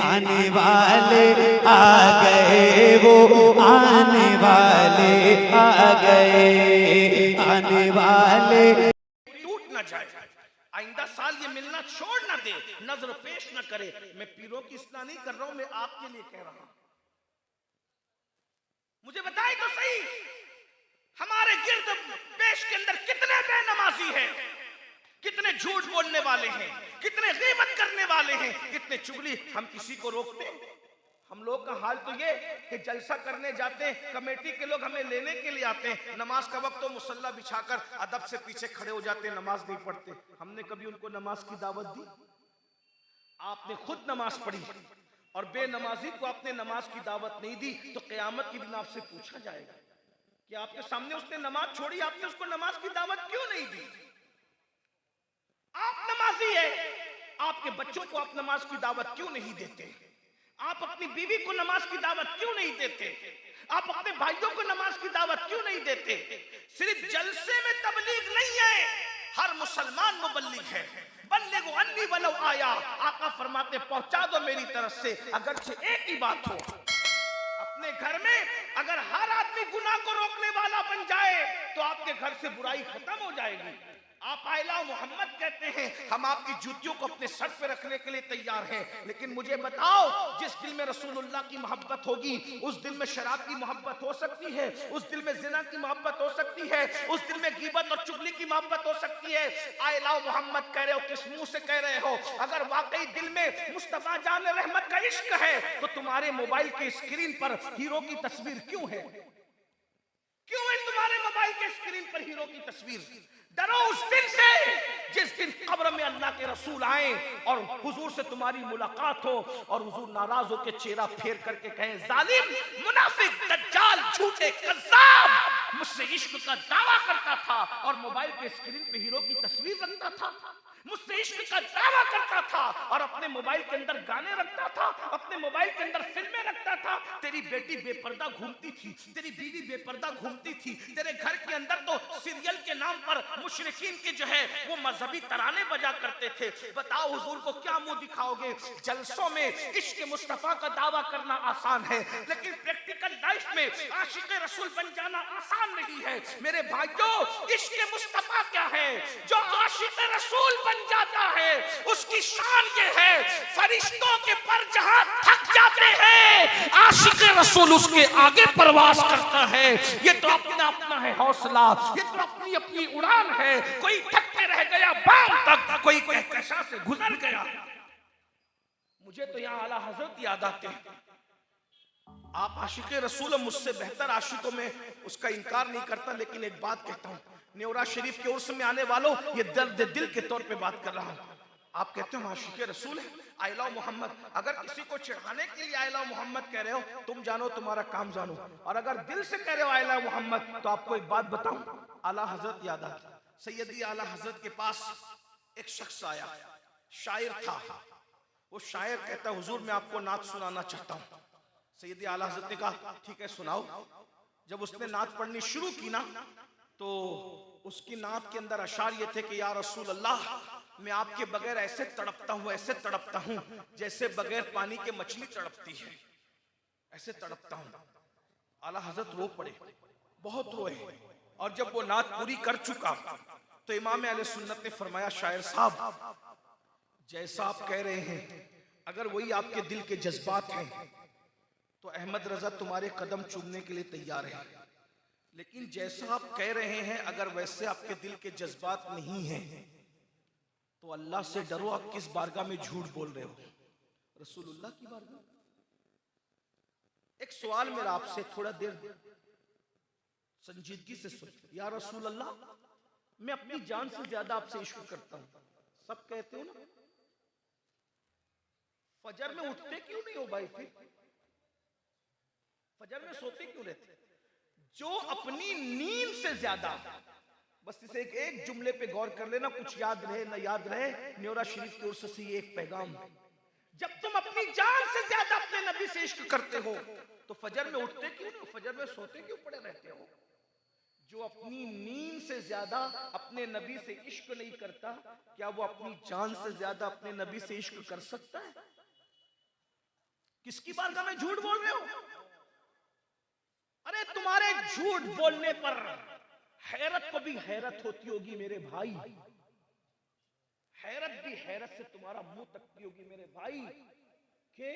आने वाले आ गए, वो आने वाले आ गए, आने वाले। टूट ना जाए, आइंदा साल ये मिलना छोड़ ना दे, नजर पेश ना करे। मैं पीरों की इस्लाह नहीं कर रहा हूं, मैं आपके लिए कह रहा हूं। मुझे बताए तो सही, हमारे गिर्द पेश के अंदर कितने बेनमाजी हैं, कितने झूठ बोलने वाले हैं, कितने गीबत करने वाले हैं, कितने चुगली। हम किसी को रोकते? हम लोग का हाल तो ये कि जलसा करने जाते हैं, कमेटी के लोग हमें लेने के लिए आते हैं, नमाज का वक्त तो मुसल्ला बिछाकर अदब से पीछे खड़े हो जाते हैं, नमाज नहीं पढ़ते। हमने कभी उनको नमाज की दावत दी? आपने खुद नमाज पढ़ी और बेनमाजी को आपने नमाज की दावत नहीं दी, तो क़यामत के दिन आपसे पूछा जाएगा कि आपके सामने उसने नमाज छोड़ी, आपने उसको नमाज की दावत क्यों नहीं दी? आप नमाजी है, आपके बच्चों को आप नमाज की दावत क्यों नहीं देते? आप अपनी बीवी को नमाज की दावत क्यों नहीं देते? आप अपने भाइयों को नमाज की दावत क्यों नहीं देते? सिर्फ जलसे में तबलीग नहीं है, हर मुसलमान मुबल्लिग है। बल्लिगु अन्नी वलो आया, आका फरमाते पहुंचा दो मेरी तरफ से अगरचे एक ही बात हो। अपने घर में अगर हर आदमी गुनाह को रोकने वाला बन जाए तो आपके घर से बुराई खत्म हो जाएगी। आप आइला मोहम्मद कहते हैं, हम आपकी जूतियों को अपने सर पे रखने के लिए तैयार हैं, लेकिन मुझे बताओ, जिस दिल में रसूलुल्लाह की मोहब्बत होगी उस दिल में शराब की मोहब्बत हो सकती है, उस दिल में जिना की मोहब्बत हो सकती है, उस दिल में गीबत और चुगली की मोहब्बत हो सकती है। आइला मोहम्मद कह रहे हो, किस मुंह से कह रहे हो? अगर वाकई दिल में मुस्तफा जान रहमत का इश्क है तो तुम्हारे मोबाइल के स्क्रीन पर हीरो की तस्वीर क्यों है? क्यों है तुम्हारे मोबाइल के स्क्रीन पर हीरो की तस्वीर? डरो उस दिन से जिस दिन कब्र में अल्लाह के रसूल आए और हुजूर से तुम्हारी मुलाकात हो और हुजूर नाराज होकर चेहरा फेर करके कहें, जालिम, मुनाफिक, दज्जाल, झूठे, कज़्ज़ाब, मुझसे इश्क का दावा करता था और मोबाइल के स्क्रीन पे हीरो की तस्वीर रखता था, मुझसे इश्क का दावा करता था और अपने मोबाइल के अंदर गाने रखता था, अपने मोबाइल के अंदर फिल्में रखता था। तेरी बेटी बेपर्दा घूमती थी, तेरी बीवी बेपर्दा घूमती थी, तेरे घर के अंदर तो सीरियल के नाम पर मुशरिकीन के जो है वो मजहबी तराने बजा करते थे। बताओ हुजूर को क्या मुंह दिखाओगे? जलसों में इश्क मुस्तफा का दावा करना आसान है, लेकिन प्रैक्टिकल लाइफ में आशिक रसूल बन जाना आसान नहीं है। मेरे भाइयों, इश्क मुस्तफा क्या है? जो आशिक रसूल बन जाता है उसकी शान ये है, फरिश्तों के पर जहां थक जाते हैं आशिक रसूल उसके आगे परवाज करता है। ये तो अपना अपना है हौसला, ये तो अपनी अपनी उड़ान है। कोई थक के रह गया बाम तक, कोई कहकशा से गुजर गया। मुझे तो यहाँ आला हजरत याद आते हैं। आप आशिक रसूल, मुझसे बेहतर आशिकों में उसका इनकार नहीं करता, लेकिन एक बात कहता हूँ, न्योरा शरीफ के उर्स में आने वालों, ये दर्द दिल के तौर पे बात कर रहा हूँ। आप कहते हो आशिक रसूल है, आई लव मोहम्मद। अगर किसी को चिढ़ाने के लिए आई लव मोहम्मद कह रहे हो, तुम जानो तुम्हारा काम जानो, और अगर दिल से कह रहे हो आई लव मोहम्मद, तो आपको एक बात बताऊं, आला हजरत याद आता। सैयदी आला हजरत के पास एक शख्स आया, शायर था। वो शायर कहता, हुजूर मैं आपको नात सुनाना चाहता हूँ। सैयदी आला हजरत ने कहा ठीक है सुनाओ। जब उसने नात पढ़नी शुरू की ना, तो उसकी नात के अंदर अशार ये थे कि या रसूल अल्लाह, मैं आपके बगैर ऐसे तड़पता हूँ, ऐसे तड़पता हूँ जैसे बगैर पानी के मछली तड़पती है, ऐसे तड़पता हूँ। आला हजरत रो पड़े, बहुत रोए, और जब वो नात पूरी कर चुका तो इमाम अहले सुन्नत ने फरमाया, शायर साहब जैसा आप कह रहे हैं अगर वही आपके दिल के जज्बात हैं तो अहमद रजा तुम्हारे कदम चूमने के लिए तैयार है, लेकिन जैसा आप कह रहे हैं अगर वैसे आपके दिल के जज्बात नहीं हैं तो अल्लाह से डरो, आप किस बारगाह में झूठ बोल रहे हो? रसूलुल्लाह की बारगाह। एक सवाल मेरा आपसे, थोड़ा देर संजीदगी से सुन। या रसूल अल्लाह, मैं अपनी जान से ज्यादा आपसे इश्क करता हूं, सब कहते हो ना, फजर में उठते क्यों नहीं हो भाई? फिर फजर में सोते क्यों रहते? जो अपनी नींद से ज्यादा, बस इसे एक जुमले पे गौर कर लेना, कुछ याद रहे ना याद रहे, न्योरा शरीफ की ओर से एक पैगाम, जब तुम अपनी जान से ज्यादा अपने नबी से इश्क करते हो तो फजर में उठते क्यों नहीं? फजर में सोते क्यों पड़े रहते हो? जो अपनी नींद से ज्यादा अपने नबी से इश्क नहीं करता, क्या वो अपनी जान से ज्यादा अपने नबी से इश्क कर सकता है? किसकी बारगाह में झूठ बोल रहे हो? अरे तुम्हारे झूठ बोलने पर हैरत को भी हैरत होती होगी मेरे भाई, हैरत भी हैरत से तुम्हारा मुंह तकती होगी मेरे भाई, कि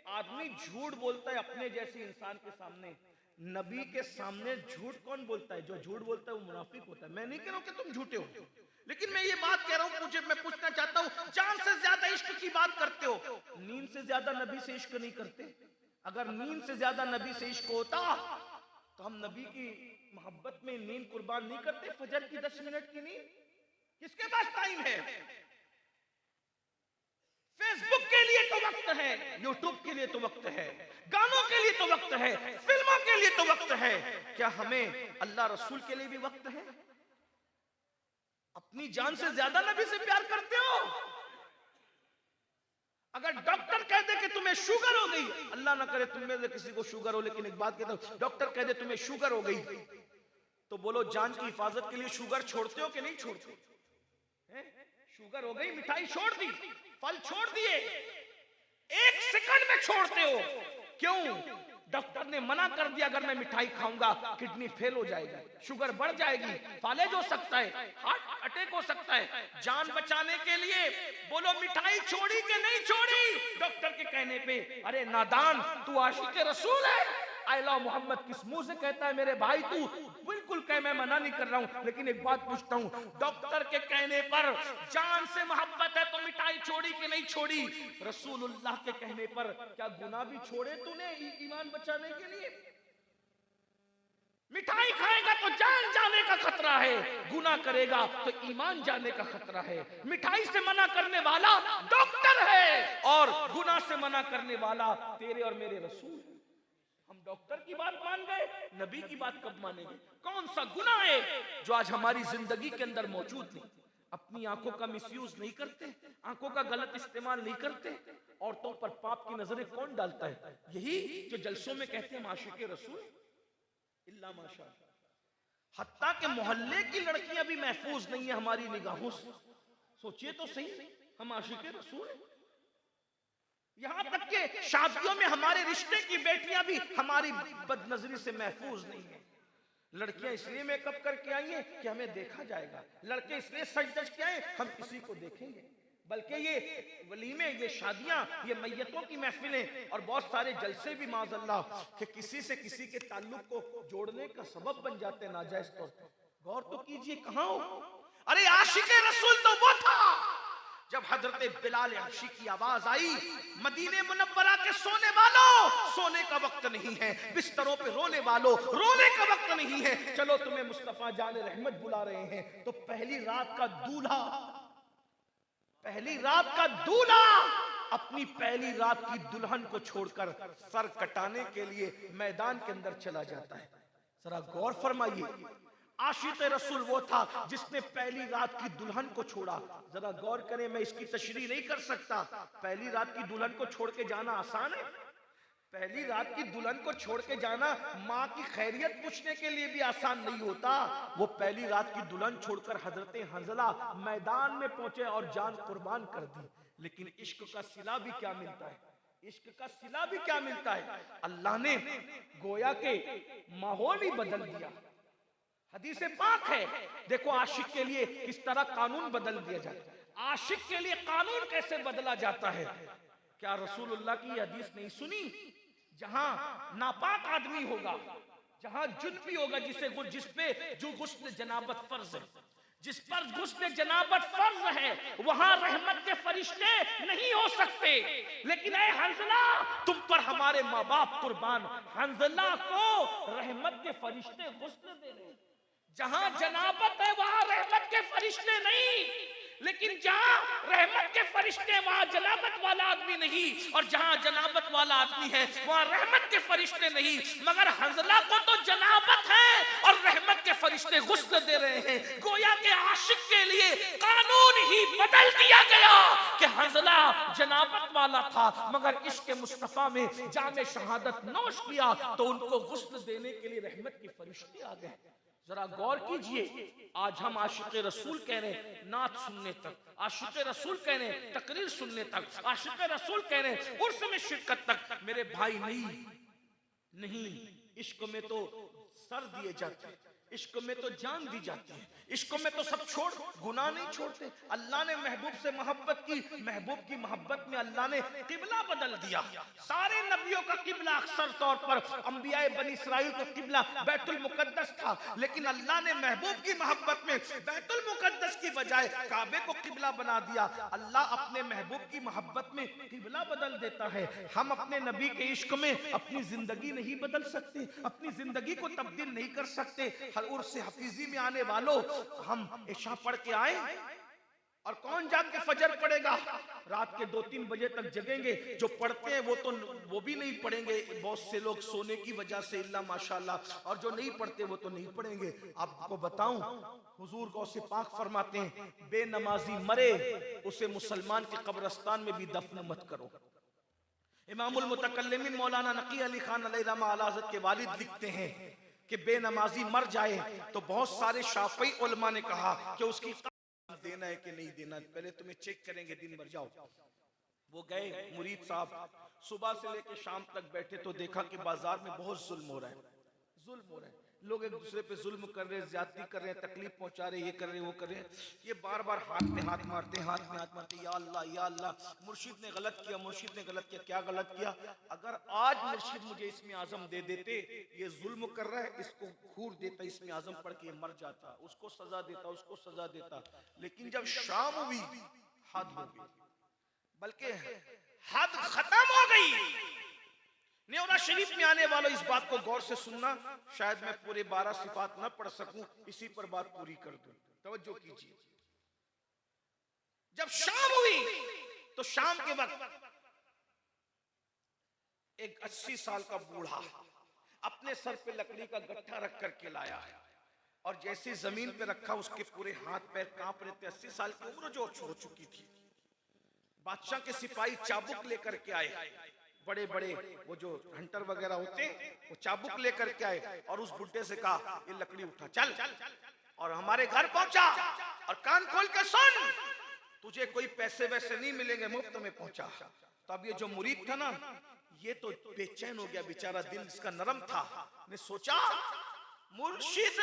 आदमी झूठ बोलता है अपने जैसे इंसान के सामने। नबी के सामने झूठ कौन बोलता है? जो झूठ बोलता है वो मुनाफिक होता है। मैं नहीं कह रहा हूं कि तुम झूठे हो, लेकिन मैं ये बात कह रहा हूं, मैं पूछना चाहता हूं, जान से ज्यादा इश्क की बात करते हो, नींद से ज्यादा नबी से इश्क नहीं करते? अगर नींद से ज्यादा नबी से इश्क होता तो हम नबी की मोहब्बत में नींद कुर्बान नहीं करते? फजर की 10 मिनट की नींद किसके पास टाइम है? फेसबुक के लिए तो वक्त है, यूट्यूब के लिए तो वक्त है, गानों के लिए तो वक्त है, फिल्मों के लिए तो वक्त है, क्या हमें अल्लाह रसूल के लिए भी वक्त है? अपनी जान से ज्यादा नबी से प्यार करते हो? अगर डॉक्टर कह दे कि तुम्हें शुगर हो गई, अल्लाह ना करे तुम में से किसी को शुगर हो, लेकिन एक बात कहता हूं, डॉक्टर कह दे तुम्हें शुगर हो गई, तो बोलो जान की हिफाजत के लिए शुगर छोड़ते हो कि नहीं छोड़ते? शुगर हो गई, मिठाई छोड़ दी, फल छोड़ दिए, 1 सेकंड में छोड़ते हो, क्यों? डॉक्टर ने मना कर दिया अगर मैं मिठाई खाऊंगा किडनी फेल हो जाएगी, शुगर बढ़ जाएगी, फालेज हो सकता है, हार्ट अटैक हो सकता है। जान बचाने के लिए बोलो मिठाई छोड़ी कि नहीं छोड़ी? डॉक्टर के कहने पे, अरे नादान तू आशिक रसूल है, आई लव मोहम्मद किस मुंह से कहता है मेरे भाई? तू बिल्कुल कह, मैं मना नहीं कर रहा हूं, लेकिन एक बात पूछता हूं, डॉक्टर के कहने पर जान से मोहब्बत है तो मिठाई छोड़ी कि नहीं छोड़ी? रसूलुल्लाह के कहने पर क्या गुनाह भी छोड़े तूने ईमान बचाने के लिए? मिठाई खाएगा तो जान जाने का खतरा है, गुनाह करेगा तो ईमान जाने का खतरा है। मिठाई से मना करने वाला डॉक्टर है और गुनाह से मना करने वाला तेरे और मेरे रसूल। हम डॉक्टर की बात मान गए, नबी की बात कब मानेंगे? कौन सा गुनाह है जो आज हमारी जिंदगी के अंदर मौजूद नहीं? अपनी आंखों का मिसयूज नहीं करते, आंखों का गलत इस्तेमाल नहीं करते, औरतों पर पाप की नजरें कौन डालता है? यही जो जलसों में कहते हैं आशिक रसूल इल्ला माशा। हत्ता के मोहल्ले की लड़कियां भी महफूज नहीं है हमारी निगाहों से। सोचिए तो सही, हम आशिक रसूल हैं। यहां तक के शादियों में हमारे रिश्ते की बेटियां भी हमारी बदनजरी से महफूज नहीं है। लड़कियां इसलिए मेकअप करके आई हैं कि हमें देखा जाएगा, लड़के इसलिए सज-धज के आए हम किसी को देखेंगे। बल्कि ये वलीमे, ये शादियां, ये मैयतों की महफिलें और बहुत सारे जलसे भी माज़अल्लाह कि किसी से किसी के ताल्लुक को जोड़ने का सबब बन जाते हैं नाजायज तौर पर। गौर तो कीजिए, कहां हो? अरे आशिक रसूल तो वो था जब हजरत बिलाल हबशी की आवाज आई, मदीने मुनव्वरा के सोने वालों, सोने का वक्त नहीं है, बिस्तरों पे रोने वालों, रोने का वक्त नहीं है, चलो तुम्हें मुस्तफा जान रहमत बुला रहे हैं। तो पहली रात का दूल्हा अपनी पहली रात की दुल्हन को छोड़कर सर कटाने के लिए मैदान के अंदर चला जाता है। जरा गौर फरमाइए, आशिक रसूल वो था जिसने पहली रात की दुल्हन को छोड़ा। जरा गौर करें, मैं इसकी तशरीह नहीं कर सकता। पहली रात की दुल्हन को छोड़ के जाना आसान है? पहली रात की दुल्हन को छोड़ के जाना माँ की खैरियत पूछने के लिए भी आसान नहीं होता। वो पहली रात की दुल्हन छोड़कर हजरत हंजला मैदान में पहुंचे और जान कुर्बान कर दी। लेकिन इश्क का सिला भी क्या मिलता है? इश्क का सिला भी क्या मिलता है? अल्लाह ने गोया के माहौल ही बदल दिया। हदीस पाक है, देखो आशिक के लिए किस तरह कानून बदल दिया जाता है। आशिक के लिए कानून कैसे बदला जाता है? क्या रसूलुल्लाह की हदीस नहीं सुनी? जहां नापाक आदमी होगा, जहां जुनबी होगा, जिस पे जो गुस्ल जनाबत फर्ज है, जिस पर गुस्ल जनाबत फर्ज है, वहां रहमत के फरिश्ते नहीं हो सकते। लेकिन ऐ हंजला, तुम पर हमारे माँ बाप कुर्बान, हंजला को रहमत के फरिश्ते गुस्ल दे रहे। जहां जनाबत है वहां रहमत के फरिश्ते नहीं, लेकिन जहां रहमत के फरिश्ते वहां जनाबत वाला आदमी नहीं, और जहां जनाबत वाला आदमी है वहां रहमत के फरिश्ते नहीं। मगर हंजला को तो जनाबत है और रहमत के फरिश्ते गुस्ल दे रहे हैं। गोया के आशिक के लिए कानून ही बदल दिया गया कि हंजला जनाबत वाला था, मगर इश्क मुस्तफा में जामे शहादत नोश किया तो उनको गुस्ल देने के लिए रहमत के फरिश्ते आ गए। जरा गौर कीजिए, आज हम आशिक रसूल कह रहे हैं नात सुनने तक, आशिक रसूल कह रहे हैं तकरीर सुनने तक, आशिक रसूल कह रहे हैं उर्स में शिरकत तक। मेरे भाई नहीं, इश्क में तो सर दिए जाते हैं, इश्क में तो जान दी जाती है, इश्क में तो सब छोड़, गुनाह नहीं छोड़ते। अल्लाह ने महबूब से मोहब्बत की, महबूब की मोहब्बत में अल्लाह ने किबला बदल दिया। सारे नबियों का किबला अक्सर तौर पर अंबियाए बनी इस्राइल का किबला बैतुल मुकद्दस था, लेकिन अल्लाह ने महबूब की मोहब्बत में बैतुल मुकद्दस की बजाय काबे को किबला बना दिया। अल्लाह अपने महबूब की मोहब्बत में किबला बदल देता है। हम अपने नबी के इश्क में अपनी जिंदगी नहीं बदल सकते, अपनी जिंदगी को तब्दील नहीं कर सकते। उर्स हफीजी में आने वालों, हम इशा पढ़ के आए और कौन जाग के फजर पढ़ेगा? रात के 2-3 बजे तक जगेंगे। जो पढ़ते हैं वो भी नहीं पढ़ेंगे, बहुत से लोग सोने की वजह से, इल्ला माशाल्लाह, और जो नहीं पढ़ते वो तो नहीं पढ़ेंगे। आपको बताऊं, हुजूर गौसे पाक फरमाते हैं, बेनमाजी मरे उसे मुसलमान के कब्रिस्तान में भी दफन मत करो। इमामुल मुतकल्लिमीन मौलाना नकी अली खान अलैहिर्रहमा आला हज़रत के वालिद लिखते हैं कि बेनमाजी मर जाए तो बहुत सारे शाफई उलमा ने कहा कि उसकी देना है कि नहीं देना, पहले तुम्हें चेक करेंगे, दिन भर जाओ। वो गए, मुरीद साहब सुबह से लेकर शाम तक बैठे तो देखा कि बाजार में बहुत जुल्म हो रहा है, लोग एक दूसरे पे जुल्म कर रहे हैं, ज्यादती कर रहे हैं, तकलीफ पहुंचा रहे हैं, ये कर रहे हैं, वो कर रहे हैं। ये बार बार हाथ में हाथ मारते, या अल्लाह, मुर्शिद ने गलत किया, क्या गलत किया? अगर आज मुर्शिद मुझे इसमें आजम दे देते, ये जुल्म कर रहा है, इसको घूर देता, इसमें आजम पढ़ के मर जाता, उसको सजा देता। लेकिन जब शाम हुई, हद हो गई, बल्कि हद खत्म हो गई। न्योरा शरीफ में आने वालों, इस बात को गौर से सुनना, शायद मैं पूरे 12 सिफात न पढ़ सकूं, इसी पर बात पूरी कर दूं। तवज्जो कीजिए, जब शाम हुई तो शाम के वक्त एक 80 साल का बूढ़ा अपने सर पे लकड़ी का गट्ठा रख करके लाया, और जैसे जमीन पे रखा उसके पूरे हाथ पैर कांप रहे थे। 80 साल की उम्र जो हो चुकी थी। बादशाह के सिपाही चाबुक लेकर के आए, बड़े बड़े वो जो हंटर वगैरह होते, वो चाबुक लेकर के आए और उस बुड्ढे से कहा, ये लकड़ी उठा चल, और हमारे घर पहुंचा, और कान खोल के सुन, तुझे कोई पैसे वैसे नहीं मिलेंगे, मुफ्त में पहुंचा। तो अब ये जो मुरीद था ना, ये तो बेचैन हो गया बेचारा, दिल इसका नरम था। ने सोचा, मुर्शिद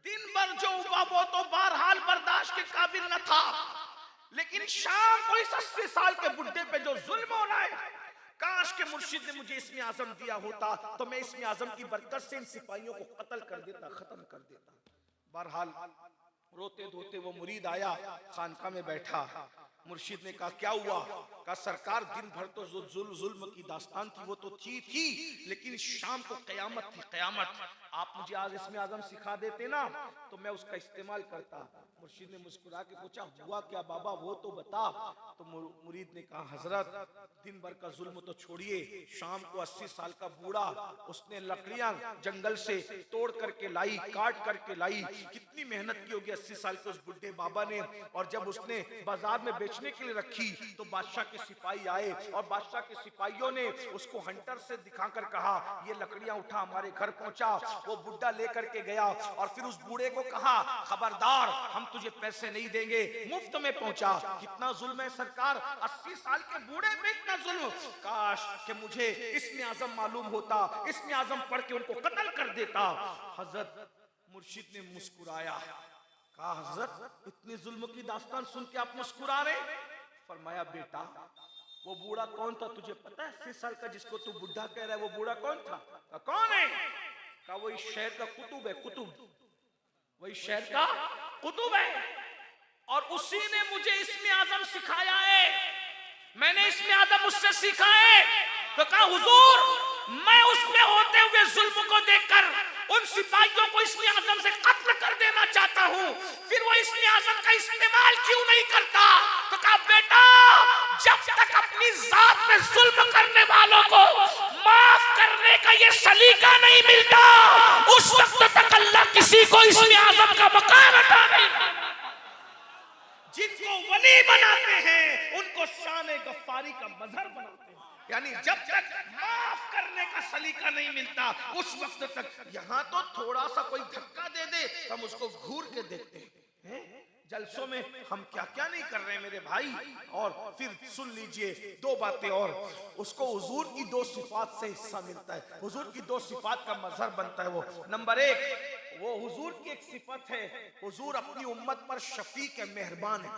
दिन भर जो हुआ वो तो बहरहाल बर्दाश्त के काबिल न था, लेकिन शाम को इस 80 साल के बुड्ढे पे जो जुल्म हो रहा है, काश के मुर्शिद ने मुझे इसमें आजम दिया होता तो मैं इसमें आजम की बरकत से इन सिपाहियों को कत्ल कर देता, खत्म कर देता। बहरहाल रोते धोते वो मुरीद आया, खानका में बैठा। मुर्शिद ने कहा, क्या हुआ? कहा, सरकार दिन भर तो जुल्म की दास्तान थी, वो तो थी, लेकिन शाम को कयामत थी, कयामत। आप मुझे आज इसमें आजम सिखा देते ना तो मैं उसका इस्तेमाल करता। मुर्शिद ने मुस्कुरा के पूछा, हुआ क्या बाबा, वो तो बता। तो मुरीद ने कहा, हजरत दिन भर का जुल्म तो छोड़िए, शाम को 80 साल का बूढ़ा, उसने लकड़ियां जंगल से तोड़ करके लाई, काट करके लाई, कितनी मेहनत की होगी 80 साल के उस बुढ़े बाबा ने। और जब उसने बाजार में बेचने के लिए रखी तो बादशाह के सिपाही आए, और बादशाह के सिपाहियों ने उसको हंटर से दिखाकर कहा, ये लकड़ियां उठा, हमारे घर पहुंचा। वो बुढ़ा लेकर के गया और फिर उस बूढ़े को कहा, खबरदार, हम तुझे पैसे नहीं देंगे, मुफ्त में पहुंचा। कितना जुल्म है सरकार, 80 साल के बूढ़े पे इतना जुल्म। काश कि मुझे इसमें आजम मालूम होता, इसमें आजम पढ़ के उनको कत्ल कर देता। हजरत मुर्शिद ने मुस्कुराया, कहा, हजरत इतनी जुल्म की दास्तान सुन के आप मुस्कुरा रहे? फरमाया, बेटा वो बूढ़ा कौन था तुझे पता है? 80 साल का जिसको तू बुढ़ा कह रहा है, वो बूढ़ा कौन था? कौन है? कहा, वही शहर का कुतुब है, कुतुब, वही शहर का कुतुब है, और उसी ने मुझे इसमें आजम सिखाया है, मैंने इसमें आजम उससे सीखा है। तो कहा, हुजूर मैं उसमें होते हुए जुल्म को देखकर उन सिपाहियों को इसमें आजम से कत्ल कर देना चाहता हूँ, फिर वो इसमें आजम का इस्तेमाल क्यों नहीं करता? तो कहा, बेटा जब तक अपनी जात में जुल्म करने वालों को माफ करने का ये सलीका नहीं मिलता, उस वक्त तक अल्लाह किसी को इसमें आजम का मकाम अता नहीं करता। जिनको वली बनाते हैं उनको शान गफ्फारी का मजहर बनाते हैं, यानी जब तक माफ करने का सलीका नहीं मिलता, उस वक्त तक यहाँ तो थोड़ा सा कोई धक्का दे दे हम उसको घूर के देखते हैं। जलसों में हम क्या क्या नहीं कर रहे हैं मेरे भाई। और फिर सुन लीजिए दो बातें और, उसको हुजूर की दो सिफात से हिस्सा मिलता है, हुजूर की दो सिफात का मजहर बनता है। वो नंबर एक, वो हुजूर की एक सिफत है, हुजूर अपनी उम्मत पर शफीक है, मेहरबान है।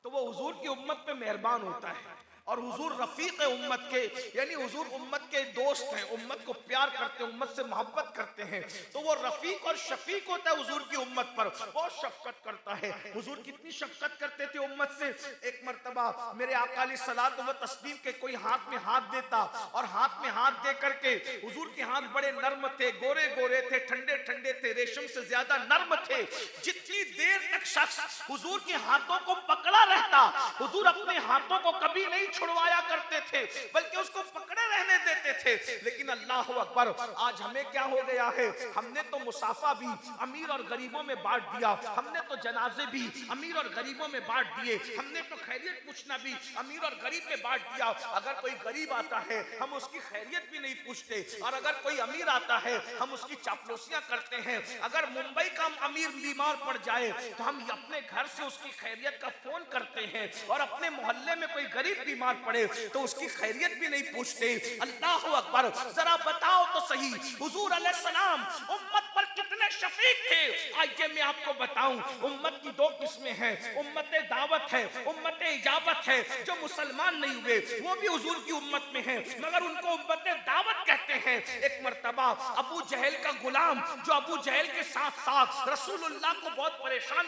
तो वो हुजूर की उम्मत पे मेहरबान होता है। और हुजूर रफीक है उम्मत के, यानी हुजूर उम्मत के दोस्त हैं, उम्मत को प्यार करते हैं, उम्मत से मोहब्बत करते हैं। तो वो रफीक और शफीक होता है हुजूर की उम्मत पर, बहुत शफकत करता है। हुजूर कितनी शफकत करते थे उम्मत से। एक मर्तबा मेरे आका अलैहिस्सलातु व तस्लीम के कोई हाथ में हाथ देता, और हाथ में हाथ दे करके, हुजूर के हाथ बड़े नर्म थे, गोरे गोरे थे, ठंडे ठंडे थे, रेशम से ज्यादा नर्म थे। जितनी देर तक शख्स हुजूर के हाथों को पकड़ा रहता, हुजूर अपने हाथों को कभी नहीं छुड़वाया करते थे, बल्कि उसको पकड़े रहने देते थे। लेकिन अल्लाह अकबर, आज हमें क्या हो गया है, हमने तो मुसाफा भी अमीर और गरीबों में बांट दिया, हमने तो जनाजे भी अमीर और गरीबों में बांट दिए, हमने तो खैरियत पूछना भी अमीर और गरीब में बांट दिया। अगर कोई गरीब आता है हम उसकी खैरियत भी नहीं पूछते, और अगर कोई अमीर आता है हम उसकी चापलूसियां करते हैं। अगर मुंबई का अमीर बीमार पड़ जाए तो हम अपने घर से उसकी खैरियत का फोन करते हैं, और अपने मोहल्ले में कोई गरीब बीमार पड़े तो उसकी खैरियत भी नहीं पूछते। अल्लाह अकबर, जरा बताओ तो सही, हुजूर अलैहिस्सलाम उम्मत पर कितने शफीक थे। आइए मैं आपको बताऊं, उम्मत की दो किस्में हैं, उम्मत दावत है, उम्मत इजाबत है। जो मुसलमान नहीं हुए वो भी हुजूर की उम्मत में है, मगर उनको उम्मत दावत कहते हैं। एक मर्तबा अबू जहल का गुलाम, जो अबू जहल के साथ साथ रसूलुल्लाह को बहुत परेशान